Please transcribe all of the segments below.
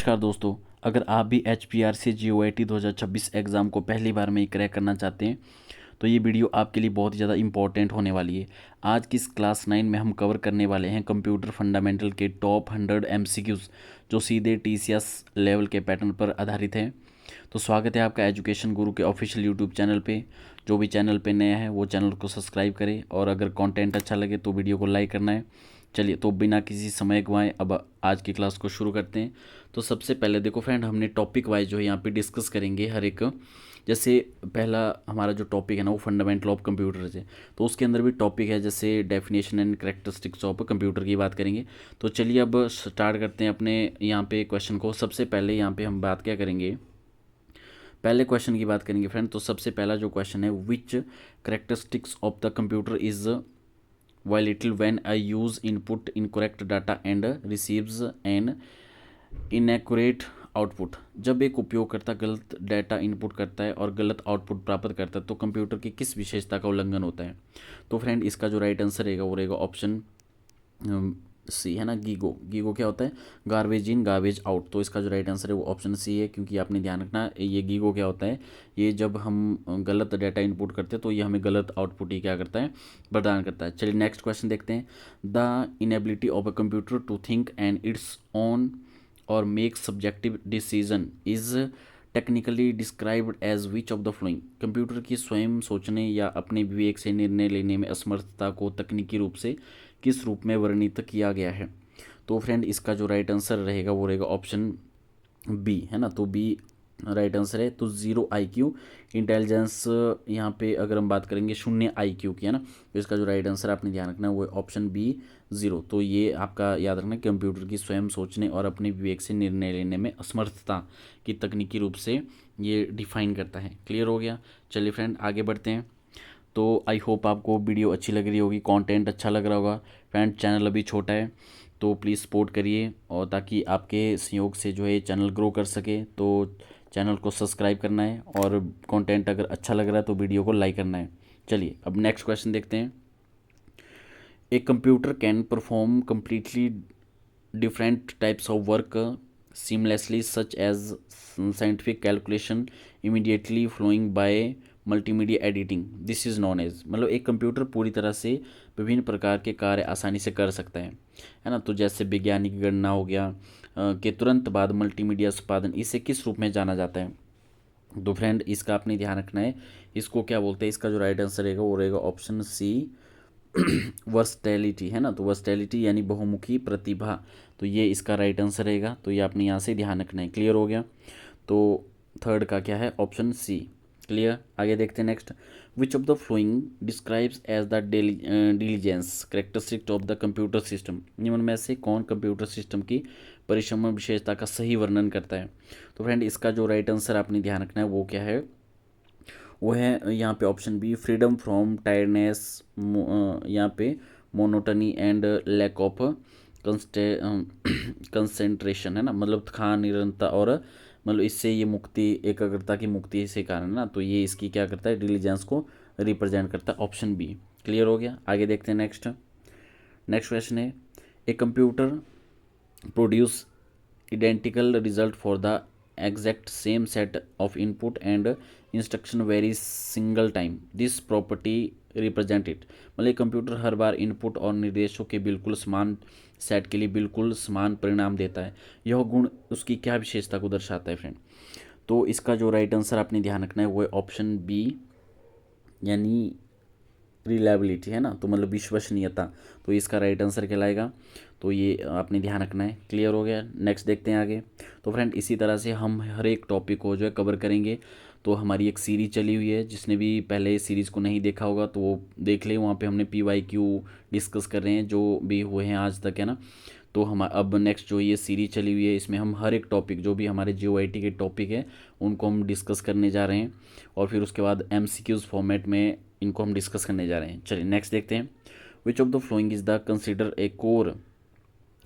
नमस्कार दोस्तों। अगर आप भी HPRC GOIT 2026 एग्ज़ाम को पहली बार में ही क्रैक करना चाहते हैं तो ये वीडियो आपके लिए बहुत ही ज़्यादा इंपॉर्टेंट होने वाली है। आज की इस क्लास 9 में हम कवर करने वाले हैं कंप्यूटर फंडामेंटल के टॉप 100 MCQs जो सीधे TCS लेवल के पैटर्न पर आधारित हैं। तो स्वागत है आपका एजुकेशन गुरु के ऑफिशियल यूट्यूब चैनल पे। जो भी चैनल पे नया है वो चैनल को सब्सक्राइब करें और अगर कंटेंट अच्छा लगे तो वीडियो को लाइक करना है। चलिए तो बिना किसी समय गंवाए अब आज की क्लास को शुरू करते हैं। तो सबसे पहले देखो फ्रेंड, हमने टॉपिक वाइज जो है यहाँ पे डिस्कस करेंगे हर एक। जैसे पहला हमारा जो टॉपिक है ना वो फंडामेंटल ऑफ कंप्यूटर है, तो उसके अंदर भी टॉपिक है जैसे definition and characteristics of computer की बात करेंगे। तो चलिए अब स्टार्ट करते हैं अपने यहाँ पे क्वेश्चन को। सबसे पहले यहाँ पे हम बात क्या करेंगे, पहले क्वेश्चन की बात करेंगे फ्रेंड। तो सबसे पहला जो क्वेश्चन है, which characteristics of the computer is violated when I use input incorrect data and receives an inaccurate output. जब एक उपयोगकर्ता गलत डाटा इनपुट करता है और गलत आउटपुट प्राप्त करता है तो कंप्यूटर की किस विशेषता का उल्लंघन होता है। तो फ्रेंड इसका जो राइट आंसर रहेगा वो रहेगा ऑप्शन सी, है ना। गीगो। गीगो क्या होता है, गार्बेज इन गार्बेज आउट। तो इसका जो राइट आंसर है वो ऑप्शन सी है, क्योंकि आपने ध्यान रखना ये गीगो क्या होता है, ये जब हम गलत डाटा इनपुट करते हैं तो ये हमें गलत आउटपुट ही क्या करता है, प्रदान करता है। चलिए नेक्स्ट क्वेश्चन देखते हैं। The inability of a computer to think and its own or make subjective decision is technically described as which of the following. Computer की स्वयं सोचने या अपने विवेक से निर्णय लेने में असमर्थता को तकनीकी रूप से किस रूप में वर्णित किया गया है। तो फ्रेंड इसका जो राइट आंसर रहेगा वो रहेगा ऑप्शन बी, है ना। तो बी राइट आंसर है। तो जीरो IQ इंटेलिजेंस, यहाँ पे अगर हम बात करेंगे शून्य IQ की, है ना, तो इसका जो राइट आंसर आपने ध्यान रखना है वो ऑप्शन बी, जीरो। तो ये आपका याद रखना, कंप्यूटर की स्वयं सोचने और अपने विवेक से निर्णय लेने में असमर्थता की तकनीकी रूप से ये डिफाइन करता है। क्लियर हो गया। चलिए फ्रेंड आगे बढ़ते हैं। तो आई होप आपको वीडियो अच्छी लग रही होगी, कंटेंट अच्छा लग रहा होगा। फ्रेंड चैनल अभी छोटा है तो प्लीज़ सपोर्ट करिए, और ताकि आपके सहयोग से जो है चैनल ग्रो कर सके तो चैनल को सब्सक्राइब करना है, और कंटेंट अगर अच्छा लग रहा है तो वीडियो को लाइक करना है। चलिए अब नेक्स्ट क्वेश्चन देखते हैं। A computer can perform completely different types of work seamlessly such as scientific calculation immediately flowing by multimedia editing, this is non age. मतलब एक कंप्यूटर पूरी तरह से विभिन्न प्रकार के कार्य आसानी से कर सकता है ना। तो जैसे वैज्ञानिक गणना हो गया के तुरंत बाद मल्टीमीडिया उत्पादन, इसे किस रूप में जाना जाता है। तो फ्रेंड इसका आपने ध्यान रखना है, इसको क्या बोलते हैं। इसका जो राइट आंसर रहेगा वो रहेगा ऑप्शन सी, वर्सटैलिटी, है ना। तो वर्सटैलिटी यानी बहुमुखी प्रतिभा, तो ये इसका राइट आंसर रहेगा। तो ये आपने यहाँ से ध्यान रखना है। क्लियर हो गया। तो थर्ड का क्या है, ऑप्शन सी। क्लियर। आगे देखते हैं next. Which of the following describes as the diligence characteristic of the computer system. निम्न में से कौन कंप्यूटर सिस्टम की परिश्रम विशेषता का सही वर्णन करता है। तो फ्रेंड इसका जो राइट आंसर आपने ध्यान रखना है वो क्या है, वो है यहाँ पे option B, freedom from tiredness, यहाँ पे monotony and lack of concentration, है ना। मतलब थकान, निरंतरता और मतलब इससे ये मुक्ति, एकाग्रता की मुक्ति से कारण है ना। तो ये इसकी क्या करता है, डिलीजेंस को रिप्रेजेंट करता है, ऑप्शन बी। क्लियर हो गया। आगे देखते हैं नेक्स्ट। नेक्स्ट क्वेश्चन है, a computer produce identical result for the exact same set of input and instruction very single time, this property represent it। मतलब कंप्यूटर हर बार इनपुट और निर्देशों के बिल्कुल समान सेट के लिए बिल्कुल समान परिणाम देता है। यह गुण उसकी क्या विशेषता को दर्शाता है फ्रेंड। तो इसका जो राइट आंसर आपने ध्यान रखना है वो है ऑप्शन बी, यानी रिलायबिलिटी, है ना। तो मतलब विश्वसनीयता, तो इसका राइट आंसर कहलाएगा। तो ये आपने ध्यान रखना है। क्लियर हो गया। नेक्स्ट देखते हैं आगे। तो फ्रेंड इसी तरह से हम हर एक टॉपिक को जो है कवर करेंगे। तो हमारी एक सीरीज चली हुई है, जिसने भी पहले सीरीज़ को नहीं देखा होगा तो वो देख ले, वहाँ पे हमने PYQ डिस्कस कर रहे हैं जो भी हुए हैं आज तक, है ना। तो हम अब नेक्स्ट जो ये सीरीज चली हुई है इसमें हम हर एक टॉपिक जो भी हमारे GOIT के टॉपिक है उनको हम डिस्कस करने जा रहे हैं, और फिर उसके बाद MCQs फॉर्मेट में इनको हम डिस्कस करने जा रहे हैं। चलिए नेक्स्ट देखते हैं। Which of the following is the consider a core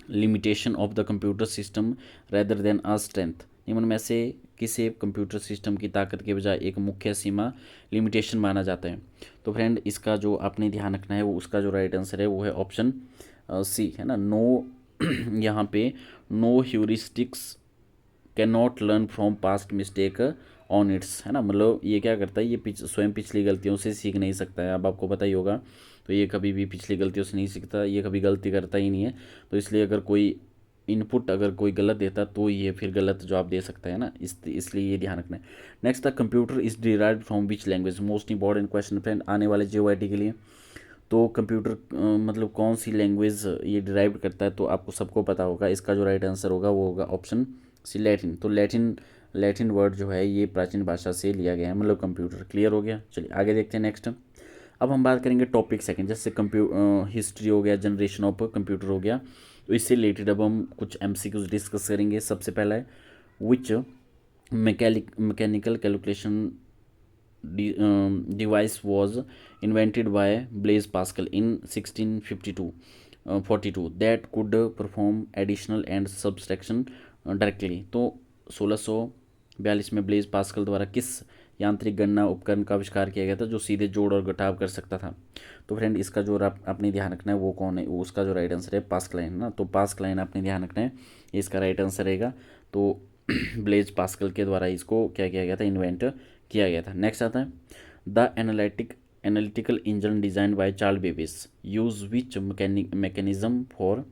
limitation of the computer system rather than a strength. निम्न में से किसे कंप्यूटर सिस्टम की ताकत के बजाय एक मुख्य सीमा, लिमिटेशन माना जाता है। तो फ्रेंड इसका जो आपने ध्यान रखना है वो उसका जो राइट आंसर है वो है ऑप्शन सी, है ना। नो यहाँ पे no heuristics can not learn from past mistake on its, है ना, मतलब ये क्या करता है, ये स्वयं पिछली गलतियों से सीख नहीं सकता है। अब आपको पता ही होगा, तो ये कभी भी पिछली गलतियों से नहीं सीखता, ये कभी गलती करता ही नहीं है। तो इसलिए अगर कोई इनपुट अगर कोई गलत देता तो ये फिर गलत जवाब दे सकता है ना, इसलिए ये ध्यान रखना है। Next the computer is derived from which language, most important question friend आने वाले JOIT के लिए। तो कंप्यूटर मतलब कौन सी लैंग्वेज ये डिराइव करता है, तो आपको सबको पता होगा, इसका जो राइट आंसर होगा वो होगा ऑप्शन सी, लैटिन। तो लैटिन वर्ड जो है ये प्राचीन भाषा से लिया गया है, मतलब कंप्यूटर। क्लियर हो गया। चलिए आगे देखते हैं नेक्स्ट। अब हम बात करेंगे टॉपिक सेकंड, जैसे हिस्ट्री हो गया, जनरेशन ऑफ कंप्यूटर हो गया। तो इससे रिलेटेड अब हम कुछ MCQs डिस्कस करेंगे। सबसे पहला है which mechanical calculation device was invented by Blaise Pascal in 1642 that could perform additional and subtraction directly। तो 1642 में ब्लेज पास्कल द्वारा किस यांत्रिक गणना उपकरण का आविष्कार किया गया था जो सीधे जोड़ और घटाव कर सकता था। तो फ्रेंड इसका जो आपने ध्यान रखना है वो कौन है, वो उसका जो राइट आंसर है पास्कलाइन ना। तो पास्कलाइन आपने ध्यान रखना है, ये इसका राइट आंसर रहेगा। तो ब्लेज पास्कल के द्वारा इसको क्या किया गया था, इन्वेंट किया गया था। नेक्स्ट आता है the analytical engine design by Charles Babbage use which mechanism for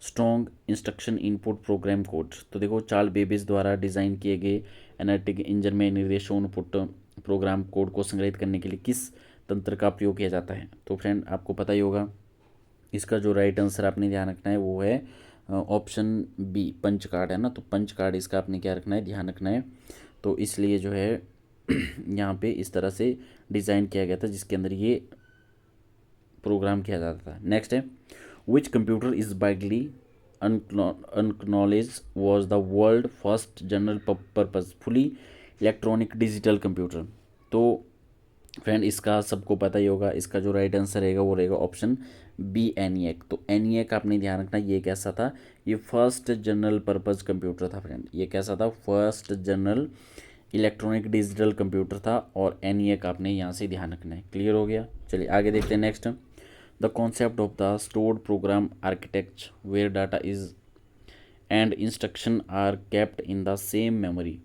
strong instruction input program code. तो देखो चार्ल्स बेबेज द्वारा डिज़ाइन किए गए एनालिटिक इंजन में निर्देशों इनपुट प्रोग्राम कोड को संग्रहित करने के लिए किस तंत्र का प्रयोग किया जाता है। तो फ्रेंड आपको पता ही होगा, इसका जो राइट आंसर आपने ध्यान रखना है वो है ऑप्शन बी, पंच कार्ड है ना। तो पंच कार्ड इसका आपने क्या रखना है, ध्यान रखना है। तो इसलिए जो है यहाँ पे इस तरह से डिज़ाइन किया गया था जिसके अंदर ये प्रोग्राम किया जाता था। नेक्स्ट है which computer is widely acknowledged was the world first general purpose fully electronic digital computer. तो फ्रेंड इसका सबको पता ही होगा, इसका जो राइट आंसर रहेगा वो रहेगा ऑप्शन बी, ENIAC। तो ENIAC आपने ध्यान रखना, ये कैसा था, ये फर्स्ट जनरल पर्पज कंप्यूटर था फ्रेंड। ये कैसा था, first general electronic digital computer था, और ENIAC आपने यहाँ से ध्यान रखना है। क्लियर हो गया। चलिए आगे देखते हैं next. The concept of the stored program architecture where data is and instruction are kept in the same memory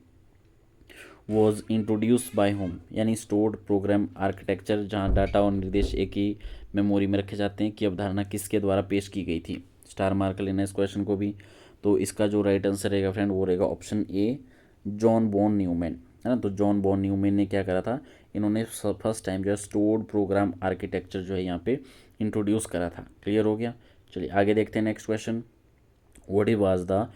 was introduce by home. यानी स्टोर्ड प्रोग्राम आर्किटेक्चर जहाँ डाटा और निर्देश एक ही मेमोरी में रखे जाते हैं, की अवधारणा किसके द्वारा पेश की गई थी। स्टार मार्क लेना इस क्वेश्चन को भी। तो इसका जो राइट आंसर रहेगा फ्रेंड वो रहेगा option A, John von Neumann, है ना। तो जॉन बॉन न्यूमैन ने क्या करा था, इन्होंने फर्स्ट टाइम जो है स्टोर्ड प्रोग्राम आर्किटेक्चर जो है यहाँ पे इंट्रोड्यूस करा था। क्लियर हो गया। चलिए आगे देखते हैं next question. What was the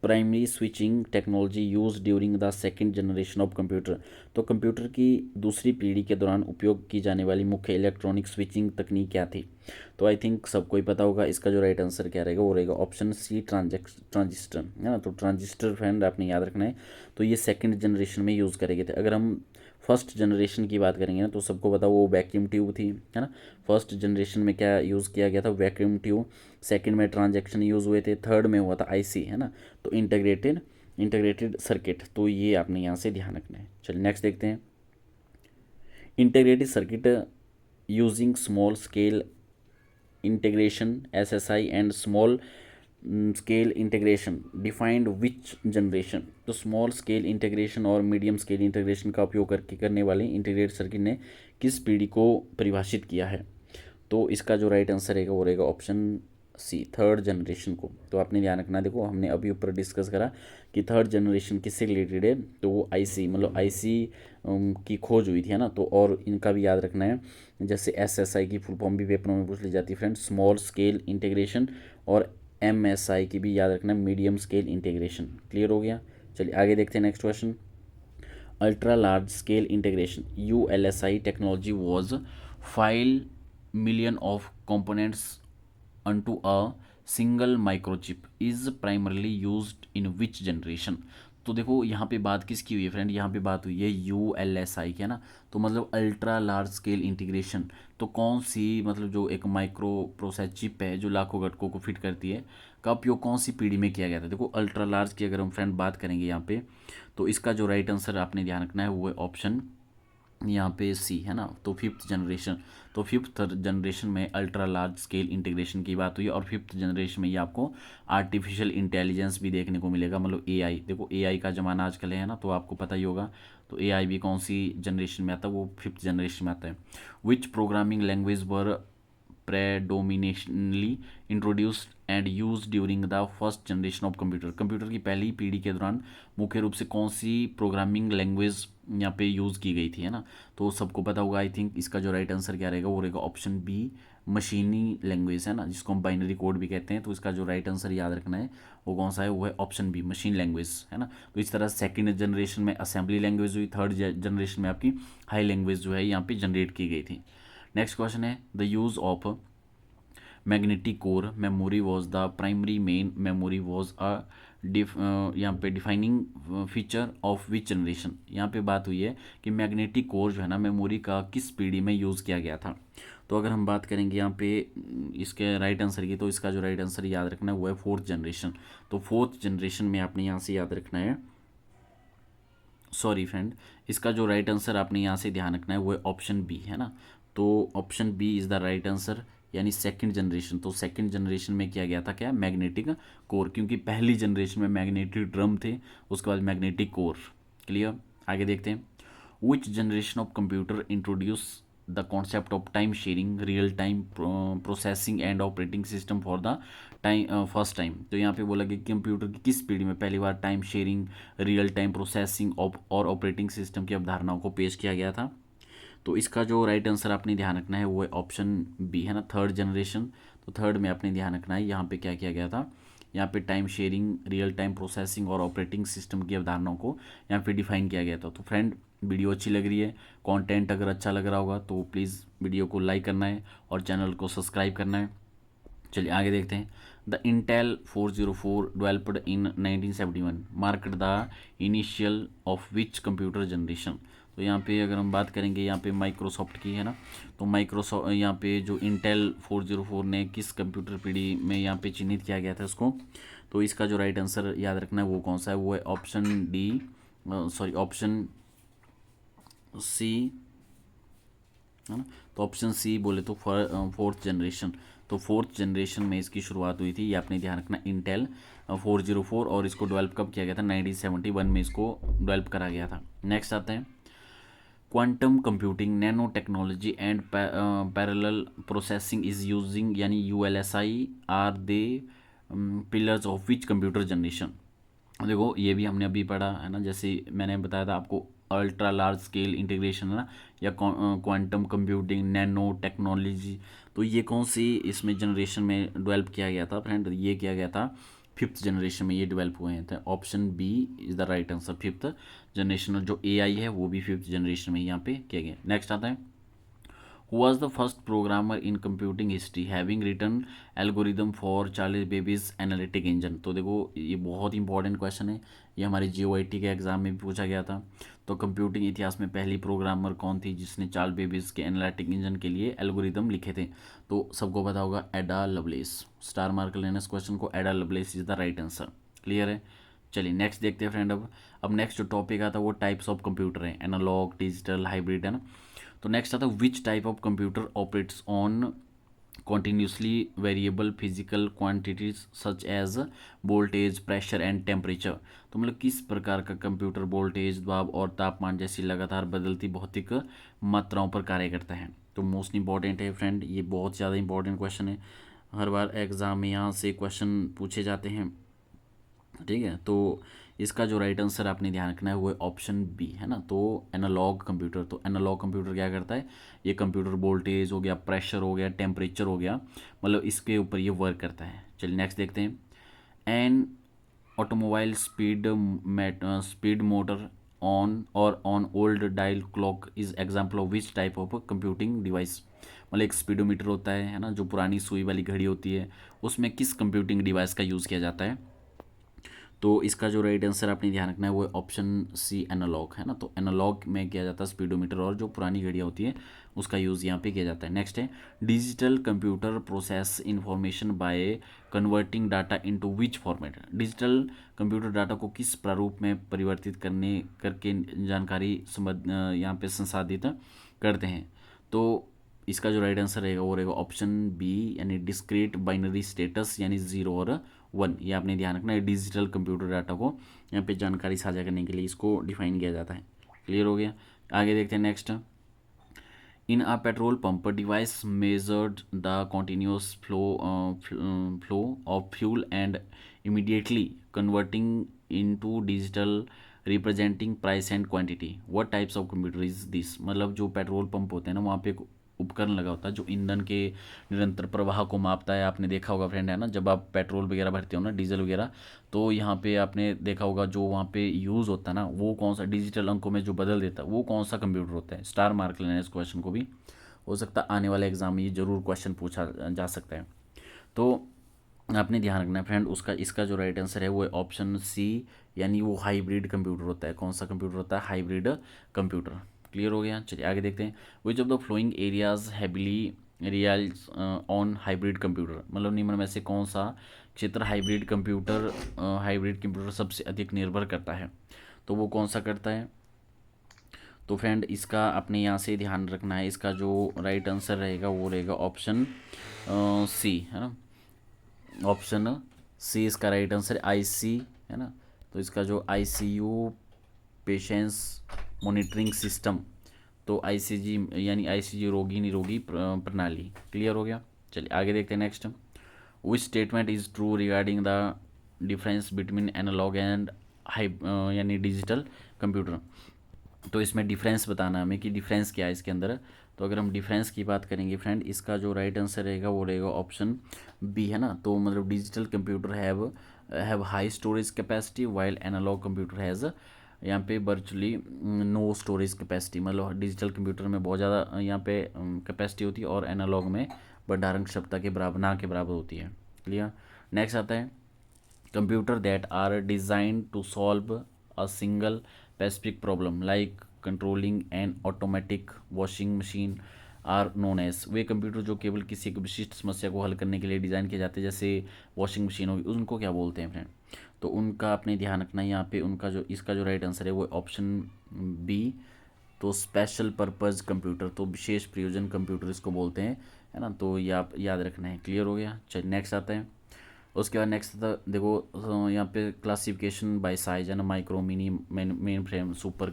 primary switching technology use during the second generation of computer. तो कंप्यूटर की दूसरी पीढ़ी के दौरान उपयोग की जाने वाली मुख्य इलेक्ट्रॉनिक स्विचिंग तकनीक क्या थी। तो आई थिंक सबको ही पता होगा, इसका जो राइट आंसर क्या रहेगा वो रहेगा ऑप्शन सी, ट्रांजिस्टर, है ना। तो ट्रांजिस्टर फ्रेंड आपने याद रखना है। तो ये सेकेंड जनरेशन में यूज़ करे गए थे। अगर हम फर्स्ट जनरेशन की बात करेंगे ना, तो सबको पता वो वैक्यूम ट्यूब थी, है ना। फर्स्ट जनरेशन में क्या यूज़ किया गया था, वैक्यूम ट्यूब। सेकंड में ट्रांजैक्शन यूज़ हुए थे। थर्ड में हुआ था IC, है ना। तो इंटीग्रेटेड सर्किट। तो ये आपने यहाँ से ध्यान रखना है। चलिए नेक्स्ट देखते हैं। Integrated circuit using small scale integration SSI and small scale integration defined which generation. तो स्मॉल स्केल इंटीग्रेशन और मीडियम स्केल इंटीग्रेशन का उपयोग करके करने वाले इंटीग्रेटेड सर्किट ने किस पीढ़ी को परिभाषित किया है। तो इसका जो राइट आंसर रहेगा वो रहेगा ऑप्शन सी, थर्ड जनरेशन को। तो आपने ध्यान रखना, देखो हमने अभी ऊपर डिस्कस करा कि थर्ड जनरेशन किससे रिलेटेड है, तो वो IC मतलब IC की खोज हुई थी, है ना। तो और इनका भी याद रखना है, जैसे SSI की फुल फॉर्म भी पेपरों में पूछ ली जाती है फ्रेंड, स्मॉल स्केल इंटीग्रेशन, और MSI की भी याद रखना, मीडियम स्केल इंटीग्रेशन। क्लियर हो गया। चलिए आगे देखते हैं next question. Ultra large scale integration ULSI technology was 5 million of components onto a single microchip is primarily used in which generation। तो देखो यहाँ पे बात किसकी हुई है फ्रेंड, यहाँ पे बात हुई है ULSI की, है ना। तो मतलब अल्ट्रा लार्ज स्केल इंटीग्रेशन, तो कौन सी मतलब जो एक माइक्रो प्रोसेस चिप है जो लाखों घटकों को फिट करती है, का उपयोग कौन सी पीढ़ी में किया गया था। देखो अल्ट्रा लार्ज की अगर हम फ्रेंड बात करेंगे यहाँ पे, तो इसका जो राइट आंसर आपने ध्यान रखना है वो है ऑप्शन यहाँ पे सी है ना, तो फिफ्थ जनरेशन। तो फिफ्थ जनरेशन में अल्ट्रा लार्ज स्केल इंटीग्रेशन की बात हुई और फिफ्थ जनरेशन में ये आपको आर्टिफिशियल इंटेलिजेंस भी देखने को मिलेगा, मतलब एआई। देखो एआई का ज़माना आजकल है ना, तो आपको पता ही होगा। तो एआई भी कौन सी जनरेशन में आता है, वो फिफ्थ जनरेशन में आता है। विच programming language were predominantly introduced and used during the first generation of computer। Computer की पहली पीढ़ी के दौरान मुख्य रूप से कौन सी प्रोग्रामिंग लैंग्वेज यहाँ पे यूज़ की गई थी, है ना। तो सबको पता होगा आई थिंक, इसका जो राइट आंसर क्या रहेगा, वो रहेगा ऑप्शन बी, मशीनी लैंग्वेज, है ना, जिसको हम बाइनरी कोड भी कहते हैं। तो इसका जो राइट आंसर याद रखना है वो कौन सा है, वो है ऑप्शन बी, मशीन लैंग्वेज, है ना। तो इस तरह सेकंड जनरेशन में असेंबली लैंग्वेज हुई, थर्ड जनरेशन में आपकी हाई लैंग्वेज जो है यहाँ पे जनरेट की गई थी। नेक्स्ट क्वेश्चन है, the use of magnetic core memory was the primary main memory was a यहाँ पे defining feature of which generation. यहाँ पे बात हुई है कि मैग्नेटिक कोर जो है ना मेमोरी का किस पीढ़ी में यूज़ किया गया था। तो अगर हम बात करेंगे यहाँ पे इसके राइट आंसर की, तो इसका जो राइट आंसर याद रखना है वो है फोर्थ जनरेशन। तो फोर्थ जनरेशन में आपने यहाँ से याद रखना है, सॉरी फ्रेंड, इसका जो राइट आंसर आपने यहाँ से ध्यान रखना है वो है ऑप्शन बी, है ना। तो option B is the right answer, यानी सेकंड जनरेशन। तो सेकंड जनरेशन में किया गया था क्या, मैग्नेटिक कोर, क्योंकि पहली जनरेशन में मैग्नेटिक ड्रम थे, उसके बाद मैग्नेटिक कोर। क्लियर, आगे देखते हैं। विच generation of computer introduce the concept of time sharing real time processing and operating system for the time first time. तो यहाँ पे बोला कि कंप्यूटर की किस पीढ़ी में पहली बार time sharing, real time processing और ऑपरेटिंग सिस्टम की अवधारणाओं को पेश किया गया था। तो इसका जो राइट आंसर आपने ध्यान रखना है वो है ऑप्शन बी, है ना, थर्ड जनरेशन। तो थर्ड में आपने ध्यान रखना है यहाँ पे क्या किया गया था, यहाँ पे time sharing, real time processing और ऑपरेटिंग सिस्टम की अवधारणाओं को यहाँ पे डिफाइन किया गया था। तो फ्रेंड, वीडियो अच्छी लग रही है, कंटेंट अगर अच्छा लग रहा होगा तो प्लीज़ वीडियो को लाइक करना है और चैनल को सब्सक्राइब करना है। चलिए आगे देखते हैं। The Intel 404 developed in 1971 marked the initial of which computer generation. तो यहाँ पे अगर हम बात करेंगे यहाँ पे माइक्रोसॉफ्ट की, है ना, तो माइक्रोसॉफ्ट यहाँ पे जो इंटेल 404 ने किस कंप्यूटर पीढ़ी में यहाँ पे चिन्हित किया गया था उसको। तो इसका जो राइट आंसर याद रखना है वो कौन सा है, वो है option D, sorry option C, है ना। तो ऑप्शन सी बोले तो फोर्थ जनरेशन। तो फोर्थ जनरेशन में इसकी शुरुआत हुई थी, ये आपने ध्यान रखना, इंटेल 404, और इसको डेवलप कब किया गया था, 1971 में इसको डेवलप करा गया था। नेक्स्ट आते हैं, quantum computing, nano technology and parallel processing is using, यानी ULSI are the pillars of which computer generation. देखो ये भी हमने अभी पढ़ा है ना, जैसे मैंने बताया था आपको, अल्ट्रा लार्ज स्केल इंटीग्रेशन, है ना, या क्वांटम कंप्यूटिंग, नैनो टेक्नोलॉजी। तो ये कौन सी इसमें जनरेशन में डेवलप किया गया था फ्रेंड, ये किया गया था फिफ्थ जनरेशन में ये डेवलप हुए थे। Option B is the right answer, fifth generation. जो एआई है वो भी फिफ्थ जनरेशन में यहाँ पे किया गया। नेक्स्ट आता है, who was the first programmer in computing history having written algorithm for Charlie Babbage analytic engine। तो देखो ये बहुत इंपॉर्टेंट क्वेश्चन है, ये हमारे जीओआईटी के एग्जाम में भी पूछा गया था। तो कंप्यूटिंग इतिहास में पहली प्रोग्रामर कौन थी जिसने चार्ल्स बेबेज के एनालिटिक इंजन के लिए एल्गोरिदम लिखे थे। तो सबको पता होगा एडा लवलेस। स्टार मार्क लेना इस क्वेश्चन को, एडा loveless is the right answer. Clear है। चलिए नेक्स्ट देखते हैं फ्रेंड। अब नेक्स्ट जो टॉपिक आता है वो टाइप्स ऑफ कंप्यूटर है, एनालॉग, डिजिटल, हाइब्रिड, है ना। तो नेक्स्ट आता है, which type of computer operates on continuously variable physical quantities such as voltage, pressure and temperature। तो मतलब किस प्रकार का कंप्यूटर वोल्टेज, दबाव और तापमान जैसी लगातार बदलती भौतिक मात्राओं पर कार्य करता है। तो मोस्ट इंपॉर्टेंट है फ्रेंड, ये बहुत ज़्यादा इंपॉर्टेंट क्वेश्चन है, हर बार एग्जाम में यहाँ से क्वेश्चन पूछे जाते हैं, ठीक है। तो इसका जो राइट आंसर आपने ध्यान रखना है वो है ऑप्शन बी, है ना। तो एनालॉग कंप्यूटर, तो एनालॉग कंप्यूटर क्या करता है, ये कंप्यूटर वोल्टेज हो गया, प्रेशर हो गया, टेम्परेचर हो गया, मतलब इसके ऊपर ये वर्क करता है। चलिए नेक्स्ट देखते हैं। An automobile speed motor on old dial clock is example of which type of computing device. मतलब एक स्पीडोमीटर होता है ना, जो पुरानी सुई वाली घड़ी होती है, उसमें किस कंप्यूटिंग डिवाइस का यूज़ किया जाता है। तो इसका जो राइट आंसर आपने ध्यान रखना है वो ऑप्शन सी एनालॉग है ना। तो एनालॉग में किया जाता है स्पीडोमीटर, और जो पुरानी घड़ियाँ होती है उसका यूज़ यहाँ पे किया जाता है। नेक्स्ट है digital computer process information by converting data into which format. Digital computer data को किस प्रारूप में परिवर्तित करके जानकारी यहाँ पे संसाधित करते हैं। तो इसका जो राइट आंसर रहेगा वो रहेगा ऑप्शन बी, यानी डिस्क्रीट बाइनरी स्टेटस, यानी 0 और 1। ये आपने ध्यान रखना है। डिजिटल कंप्यूटर डाटा को यहाँ पे जानकारी साझा करने के लिए इसको डिफाइन किया जाता है। क्लियर हो गया। आगे देखते हैं next. In a petrol pump device measured the continuous flow of fuel and immediately converting into digital representing price and quantity. What types of computer is this. मतलब जो पेट्रोल पंप होते हैं ना, वहाँ पे एक उपकरण लगा होता है जो ईंधन के निरंतर प्रवाह को मापता है। आपने देखा होगा फ्रेंड, है ना, जब आप पेट्रोल वगैरह भरते हो ना, डीजल वगैरह, तो यहाँ पे आपने देखा होगा जो वहाँ पे यूज़ होता है ना, वो कौन सा डिजिटल अंकों में जो बदल देता है वो कौन सा कंप्यूटर होता है। स्टार मार्क लेना है इस क्वेश्चन को भी, हो सकता है आने वाले एग्जाम में ये जरूर क्वेश्चन पूछा जा सकता है। तो आपने ध्यान रखना है फ्रेंड, उसका इसका जो राइट आंसर है वो है ऑप्शन सी, यानी वो हाइब्रिड कंप्यूटर होता है। कौन सा कंप्यूटर होता है? Hybrid computer. क्लियर हो गया। चलिए आगे देखते हैं। Which of the following areas heavily relies on hybrid computer. मतलब निम्न में से कौन सा क्षेत्र हाइब्रिड कंप्यूटर सबसे अधिक निर्भर करता है। तो वो कौन सा करता है? तो फ्रेंड इसका अपने यहाँ से ध्यान रखना है। इसका जो राइट आंसर रहेगा वो रहेगा ऑप्शन सी, है ना। ऑप्शन सी इसका राइट आंसर है, आईसी, है ना। तो इसका जो आईसीयू पेशेंस मॉनिटरिंग सिस्टम, तो आईसीजी यानी आईसीजी रोगी निरोगी प्रणाली। क्लियर हो गया। चलिए आगे देखते हैं next. Which statement is true regarding the difference between analogue and यानी डिजिटल कंप्यूटर। तो इसमें डिफरेंस बताना है हमें कि डिफरेंस क्या है इसके अंदर। तो अगर हम डिफरेंस की बात करेंगे फ्रेंड, इसका जो राइट आंसर रहेगा वो रहेगा ऑप्शन बी, है ना। तो मतलब digital computer have high storage capacity while analogue computer has यहाँ पे वर्चुअली नो स्टोरेज कैपेसिटी। मतलब डिजिटल कंप्यूटर में बहुत ज़्यादा यहाँ पे कैपेसिटी होती है और एनालॉग में भंडारण क्षमता के बराबर ना के बराबर होती है। क्लियर। नेक्स्ट आता है computer that are design to solve a single specific problem like controlling an automatic washing machine are known as. वे कंप्यूटर जो केवल किसी एक विशिष्ट समस्या को हल करने के लिए डिज़ाइन किए जाते हैं, जैसे वॉशिंग मशीन होगी, उनको क्या बोलते हैं फ्रेंड? तो उनका आपने ध्यान रखना है यहाँ पे। उनका जो इसका जो राइट आंसर है वो ऑप्शन बी, तो स्पेशल पर्पज़ कंप्यूटर, तो विशेष प्रयोजन कंप्यूटर इसको बोलते हैं, है ना। तो ये आप याद रखना है। क्लियर हो गया। चलिए नेक्स्ट आता है। उसके बाद नेक्स्ट था, देखो यहाँ पे क्लासिफिकेशन बाय साइज है ना, micro, mini, mainframe, super.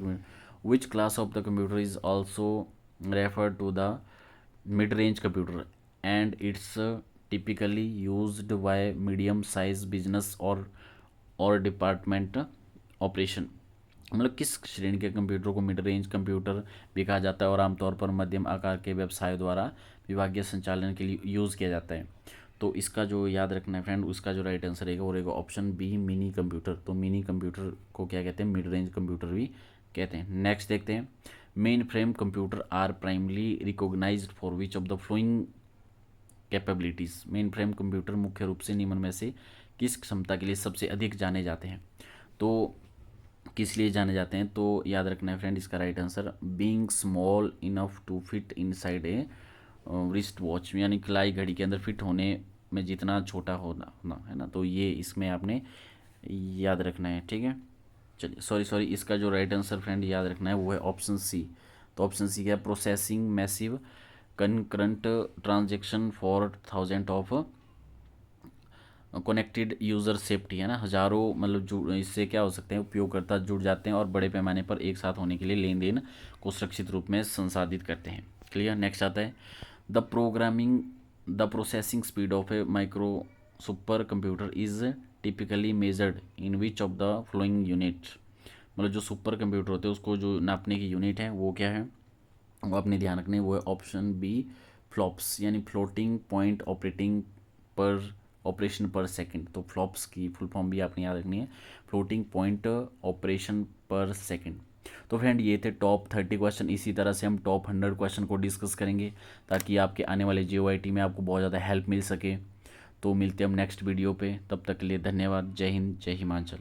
Which class of the computer is also refer to the mid range computer and it's typically used by medium size business और डिपार्टमेंट ऑपरेशन। मतलब किस श्रेणी के computer को mid range computer भी कहा जाता है और आमतौर पर मध्यम आकार के व्यवसायों द्वारा विभागीय संचालन के लिए यूज़ किया जाता है। तो इसका जो याद रखना है फ्रेंड, उसका जो राइट आंसर रहेगा वो रहेगा ऑप्शन बी, मिनी कंप्यूटर। तो मिनी कंप्यूटर को क्या कहते हैं? मिड रेंज कंप्यूटर भी कहते हैं। नेक्स्ट देखते हैं। Mainframe computer are primarily recognised for which of the following capabilities. Mainframe computer मुख्य रूप से निम्न में से किस क्षमता के लिए सबसे अधिक जाने जाते हैं? तो किस लिए जाने जाते हैं? तो याद रखना है फ्रेंड, इसका right answer being small enough to fit inside a wrist watch, यानी कलाई घड़ी के अंदर फिट होने में जितना छोटा होना है ना। तो ये इसमें आपने याद रखना है। ठीक है। चलिए सॉरी इसका जो राइट आंसर फ्रेंड याद रखना है वो है ऑप्शन सी। तो ऑप्शन सी क्या है? Processing massive concurrent transaction for thousand of connected user safety, है ना। हज़ारों मतलब जुड़ इससे क्या हो सकते हैं? उपयोगकर्ता जुड़ जाते हैं और बड़े पैमाने पर एक साथ होने के लिए लेन देन को सुरक्षित रूप में संसाधित करते हैं। क्लियर। नेक्स्ट आता है the processing speed of A micro super computer is typically measured in which of the flowing unit. मतलब जो सुपर कंप्यूटर होते हैं उसको जो नापने की यूनिट है वो क्या है? वो अपने ध्यान रखने, वो है ऑप्शन बी, फ्लॉप्स, यानी फ्लोटिंग पॉइंट ऑपरेशन पर सेकंड। तो फ्लॉप्स की फुल फॉर्म भी आपने याद रखनी है, फ्लोटिंग पॉइंट ऑपरेशन पर सेकंड। तो फ्रेंड ये थे टॉप 30 क्वेश्चन। इसी तरह से हम टॉप 100 क्वेश्चन को डिस्कस करेंगे ताकि आपके आने वाले JOIT में आपको बहुत ज़्यादा हेल्प मिल सके। तो मिलते हैं हम नेक्स्ट वीडियो पे, तब तक के लिए धन्यवाद। जय हिंद, जय हिमाचल।